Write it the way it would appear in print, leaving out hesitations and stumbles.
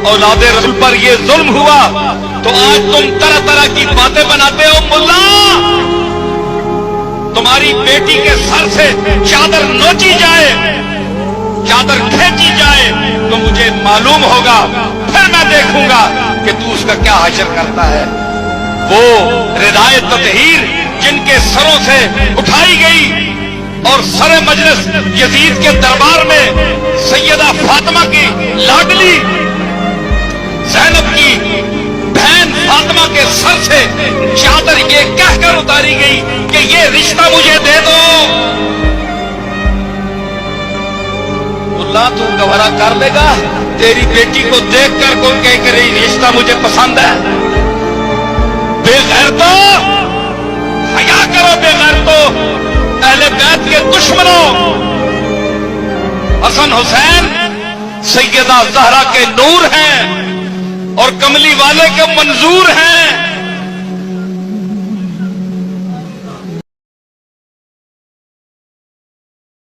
औलाद रसूल पर ये जुल्म हुआ, तो आज तुम तरह तरह की बातें बनाते हो। मुल्ला, तुम्हारी बेटी के सर से चादर नोची जाए, चादर खींची जाए, तो मुझे मालूम होगा, फिर मैं देखूंगा कि तू उसका क्या हशर करता है। वो रिदाए ततहीर जिनके सरों से उठाई गई और सरे मजलिस यजीद के दरबार में सैयदा फातिमा की लाडली ज़ैनब की बहन फातिमा के सर से चादर ये कहकर उतारी गई कि ये रिश्ता मुझे दे दो। मुल्ला, तू गवारा कर लेगा? तेरी बेटी को देखकर कोई कह कर रिश्ता मुझे पसंद है? बेगैरतो, हया करो बेगैरतो, अहले बैत के दुश्मनों। हसन हुसैन सैयदा ज़हरा के नूर हैं और कमली वाले के मंजूर हैं।